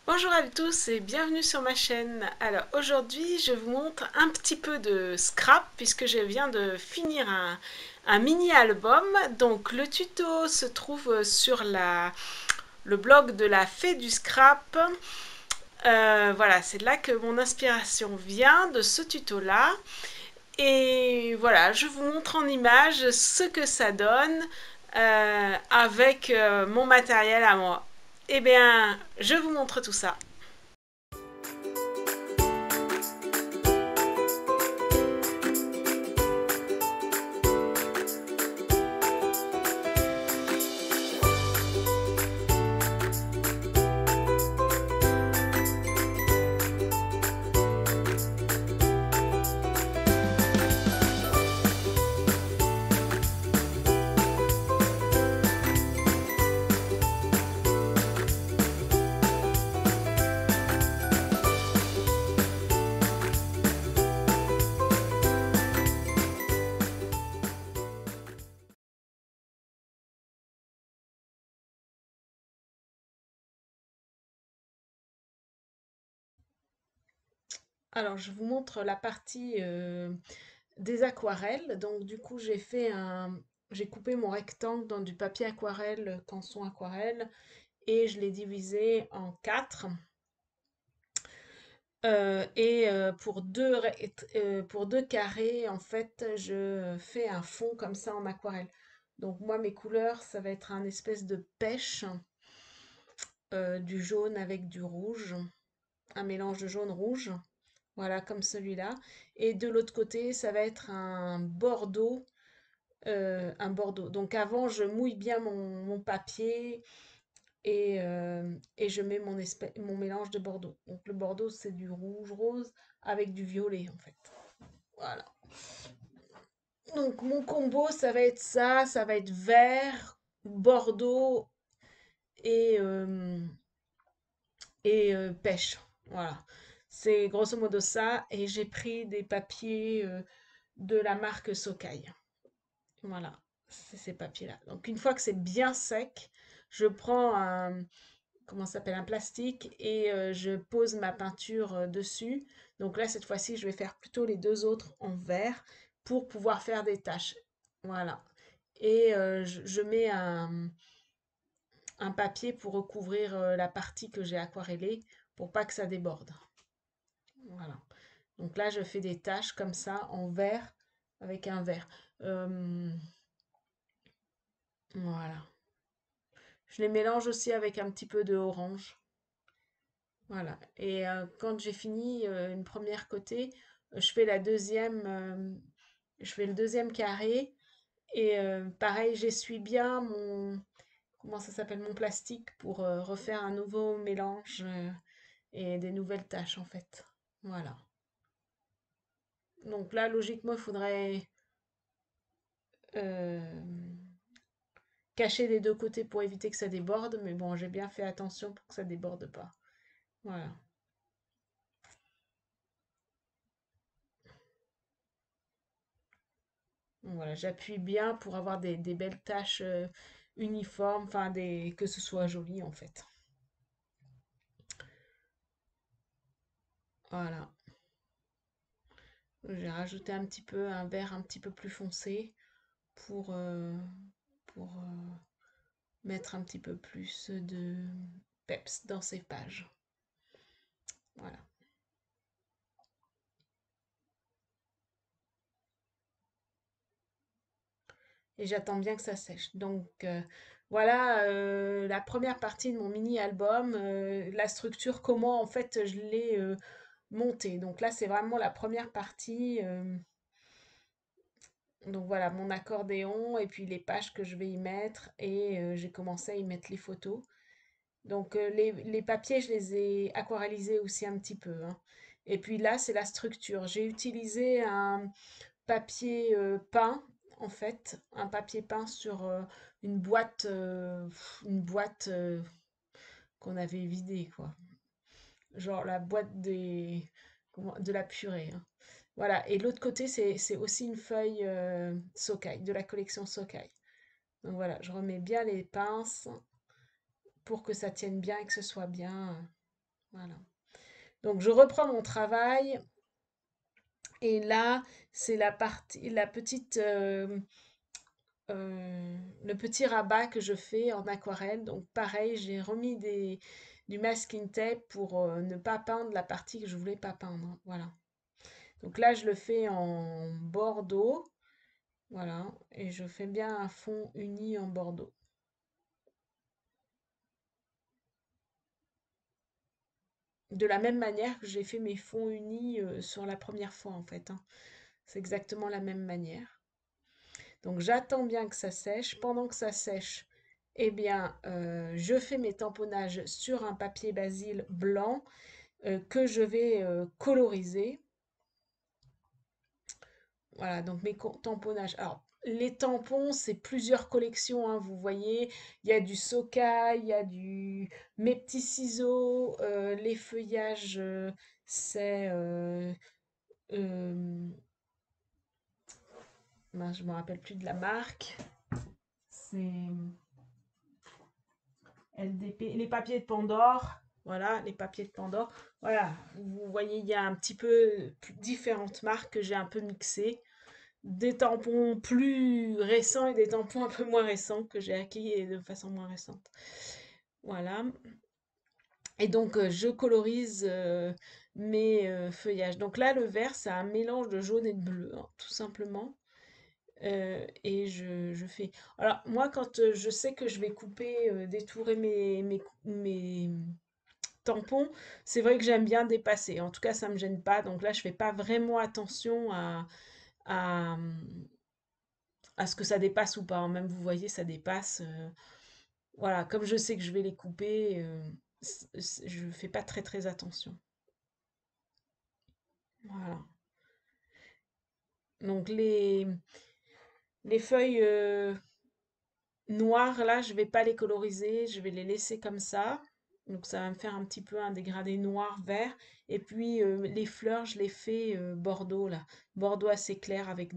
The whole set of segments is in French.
Bonjour à tous et bienvenue sur ma chaîne. Alors aujourd'hui je vous montre un petit peu de scrap puisque je viens de finir un mini album. Donc le tuto se trouve sur le blog de la Fée du Scrap. Voilà, c'est là que mon inspiration vient, de ce tuto là. Et voilà, je vous montre en image ce que ça donne avec mon matériel à moi. Eh bien, je vous montre tout ça. Alors, je vous montre la partie des aquarelles. Donc, du coup, j'ai coupé mon rectangle dans du papier aquarelle, canson aquarelle, et je l'ai divisé en quatre. Pour deux carrés, en fait, je fais un fond comme ça en aquarelle. Donc, moi, mes couleurs, ça va être un espèce de pêche, du jaune avec du rouge, un mélange de jaune-rouge. Voilà, comme celui-là. Et de l'autre côté, ça va être un bordeaux. Un bordeaux. Donc avant, je mouille bien mon papier et je mets mon mélange de bordeaux. Donc le bordeaux, c'est du rouge rose avec du violet en fait. Voilà. Donc mon combo, ça va être ça. Ça va être vert, bordeaux et, pêche. Voilà. C'est grosso modo ça. Et j'ai pris des papiers de la marque Sokai. Voilà, c'est ces papiers-là. Donc une fois que c'est bien sec, je prends comment ça s'appelle, un plastique et je pose ma peinture dessus. Donc là, cette fois-ci, je vais faire plutôt les deux autres en vert pour pouvoir faire des taches. Voilà. Et je mets un papier pour recouvrir la partie que j'ai aquarellée pour pas que ça déborde. Voilà. Donc là, je fais des taches comme ça en vert avec un vert. Euh, voilà. Je les mélange aussi avec un petit peu de orange. Voilà. Et quand j'ai fini une première côté, je fais le deuxième carré. Et pareil, j'essuie bien comment ça s'appelle, mon plastique pour refaire un nouveau mélange et des nouvelles tâches en fait. Voilà. Donc là, logiquement, il faudrait euh, cacher des deux côtés pour éviter que ça déborde. Mais bon, j'ai bien fait attention pour que ça déborde pas. Voilà. Donc voilà, j'appuie bien pour avoir des belles taches uniformes, enfin que ce soit joli en fait. Voilà. J'ai rajouté un petit peu un vert un petit peu plus foncé pour, euh, pour mettre un petit peu plus de peps dans ces pages. Voilà. Et j'attends bien que ça sèche. Donc voilà la première partie de mon mini-album, la structure, comment en fait je l'ai monté. Donc là, c'est vraiment la première partie. Donc voilà, mon accordéon et puis les pages que je vais y mettre. Et j'ai commencé à y mettre les photos. Donc les papiers, je les ai aquarellisés aussi un petit peu, hein. Et puis là, c'est la structure. J'ai utilisé un papier peint, en fait, un papier peint sur une boîte qu'on avait vidée, quoi. Genre la boîte de la purée, hein. Voilà, et l'autre côté, c'est aussi une feuille Sokai, de la collection Sokai. Donc voilà, je remets bien les pinces pour que ça tienne bien et que ce soit bien. Voilà. Donc je reprends mon travail et là, c'est la partie, la petite, le petit rabat que je fais en aquarelle. Donc pareil, j'ai remis du masking tape pour ne pas peindre la partie que je voulais pas peindre. Voilà. Donc là, je le fais en bordeaux. Voilà. Et je fais bien un fond uni en bordeaux. De la même manière que j'ai fait mes fonds unis sur la première fois en fait, hein. C'est exactement la même manière. Donc j'attends bien que ça sèche. Pendant que ça sèche, eh bien, je fais mes tamponnages sur un papier basil blanc que je vais coloriser. Voilà, donc mes tamponnages. Alors, les tampons, c'est plusieurs collections, hein, vous voyez. Il y a du Soka, il y a mes petits ciseaux, les feuillages, c'est... euh, mince, je me rappelle plus de la marque. C'est LDP, les papiers de Pandore. Voilà, les papiers de Pandore. Voilà, vous voyez, il y a un petit peu différentes marques que j'ai un peu mixées. Des tampons plus récents et des tampons un peu moins récents que j'ai acquis de façon moins récente. Voilà. Et donc, je colorise mes feuillages. Donc là, le vert, c'est un mélange de jaune et de bleu, hein, tout simplement. Et je fais. Alors, moi, quand je sais que je vais couper, détourer mes tampons, c'est vrai que j'aime bien dépasser. En tout cas, ça me gêne pas. Donc là, je fais pas vraiment attention à, à ce que ça dépasse ou pas, hein. Même, vous voyez, ça dépasse. Voilà, comme je sais que je vais les couper, je fais pas très très attention. Voilà. Donc les feuilles noires, là, je vais pas les coloriser, je vais les laisser comme ça. Donc ça va me faire un petit peu un dégradé noir, vert. Et puis les fleurs, je les fais bordeaux, là. Bordeaux assez clair avec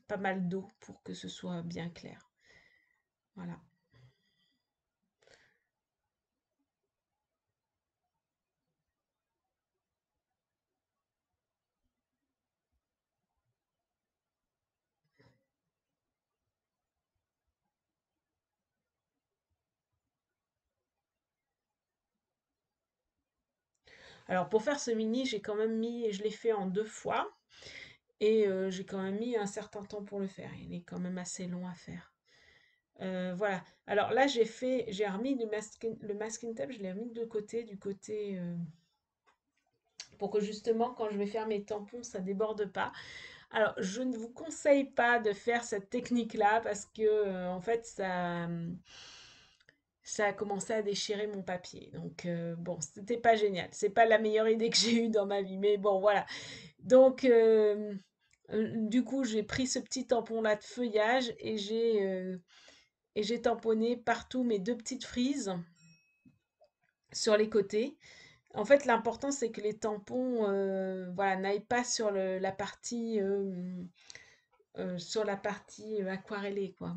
pas mal d'eau pour que ce soit bien clair. Voilà. Alors pour faire ce mini, j'ai quand même mis, je l'ai fait en 2 fois. Et j'ai quand même mis un certain temps pour le faire. Il est quand même assez long à faire. Voilà. Alors là, j'ai remis le masking tape, je l'ai remis de côté, du côté, pour que justement, quand je vais faire mes tampons, ça déborde pas. Alors, je ne vous conseille pas de faire cette technique-là parce que, en fait, ça a commencé à déchirer mon papier. Donc, bon, c'était pas génial. C'est pas la meilleure idée que j'ai eue dans ma vie, mais bon, voilà. Donc, du coup, j'ai pris ce petit tampon-là de feuillage et j'ai tamponné partout mes 2 petites frises sur les côtés. En fait, l'important, c'est que les tampons, voilà, n'aillent pas sur sur la partie aquarellée, quoi.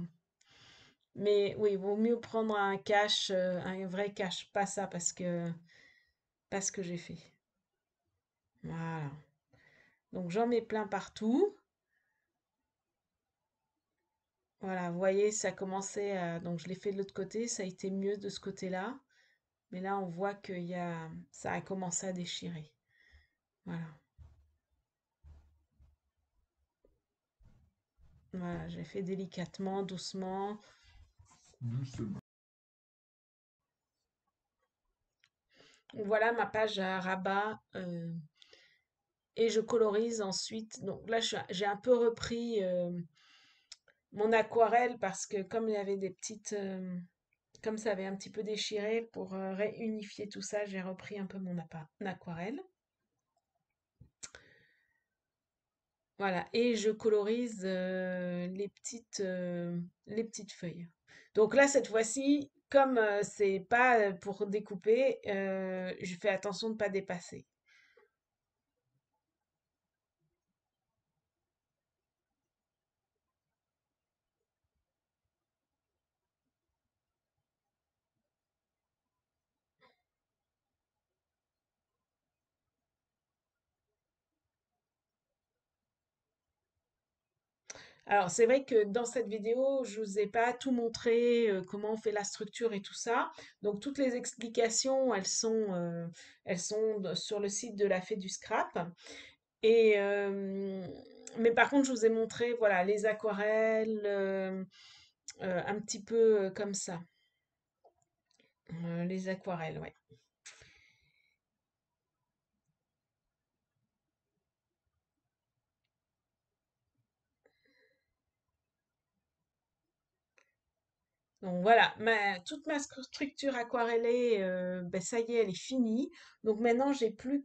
Mais oui, il vaut mieux prendre un cache, un vrai cache, pas ça, pas ce que j'ai fait. Voilà. Donc, j'en mets plein partout. Voilà, vous voyez, ça commençait à... Donc, je l'ai fait de l'autre côté, ça a été mieux de ce côté-là. Mais là, on voit ça a commencé à déchirer. Voilà. Voilà, j'ai fait délicatement, doucement. Voilà ma page à rabat. Et je colorise ensuite. Donc là, j'ai un peu repris mon aquarelle parce que comme il y avait des petites... comme ça avait un petit peu déchiré, pour réunifier tout ça, j'ai repris un peu mon aquarelle. Voilà, et je colorise les petites feuilles. Donc là, cette fois-ci, comme c'est pas pour découper, je fais attention de ne pas dépasser. Alors, c'est vrai que dans cette vidéo, je vous ai pas tout montré, comment on fait la structure et tout ça. Donc, toutes les explications, elles sont sur le site de la Fée du Scrap. Et, mais par contre, je vous ai montré, voilà, les aquarelles, un petit peu comme ça. Les aquarelles, ouais. Donc voilà, toute ma structure aquarellée, ben ça y est, elle est finie. Donc maintenant, j'ai plus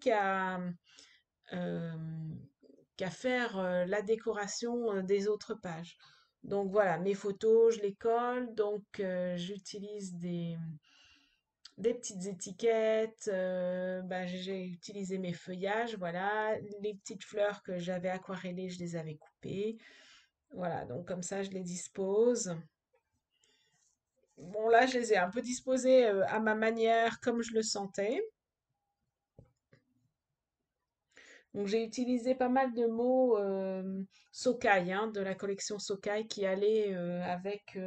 euh, qu'à faire la décoration des autres pages. Donc voilà, mes photos, je les colle. Donc j'utilise des petites étiquettes. Ben, j'ai utilisé mes feuillages. Voilà, les petites fleurs que j'avais aquarellées, je les avais coupées. Voilà, donc comme ça, je les dispose. Bon, là, je les ai un peu disposées à ma manière, comme je le sentais. Donc, j'ai utilisé pas mal de mots Sokai, hein, de la collection Sokai qui allait avec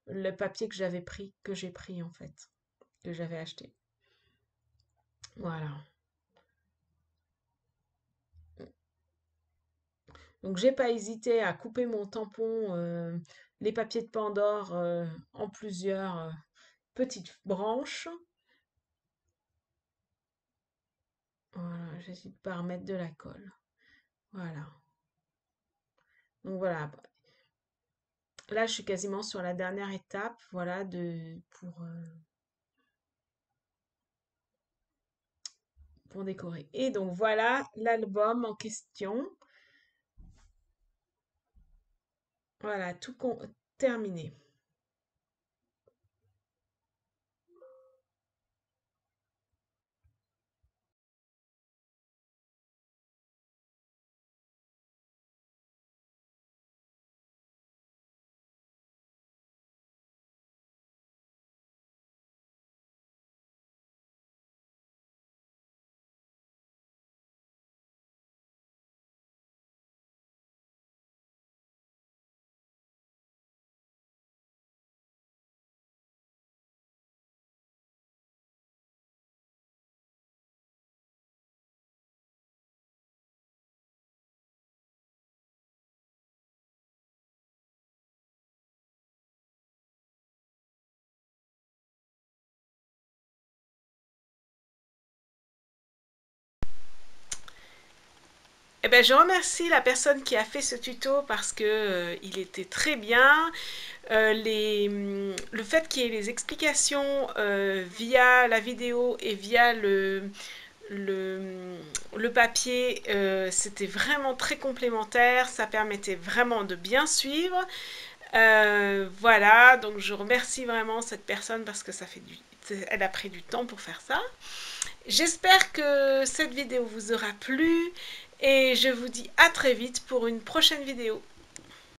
le papier que j'avais pris, que j'ai pris en fait, que j'avais acheté. Voilà. Donc, j'ai pas hésité à couper mon tampon, les papiers de Pandore en plusieurs petites branches. Voilà, j'hésite pas à remettre de la colle. Voilà. Donc voilà, là, je suis quasiment sur la dernière étape, voilà, pour décorer. Et donc, voilà l'album en question. Voilà, terminé. Eh ben, je remercie la personne qui a fait ce tuto parce que il était très bien. Le fait qu'il y ait les explications via la vidéo et via le, le papier, c'était vraiment très complémentaire. Ça permettait vraiment de bien suivre. Voilà, donc je remercie vraiment cette personne parce que elle a pris du temps pour faire ça. J'espère que cette vidéo vous aura plu et je vous dis à très vite pour une prochaine vidéo.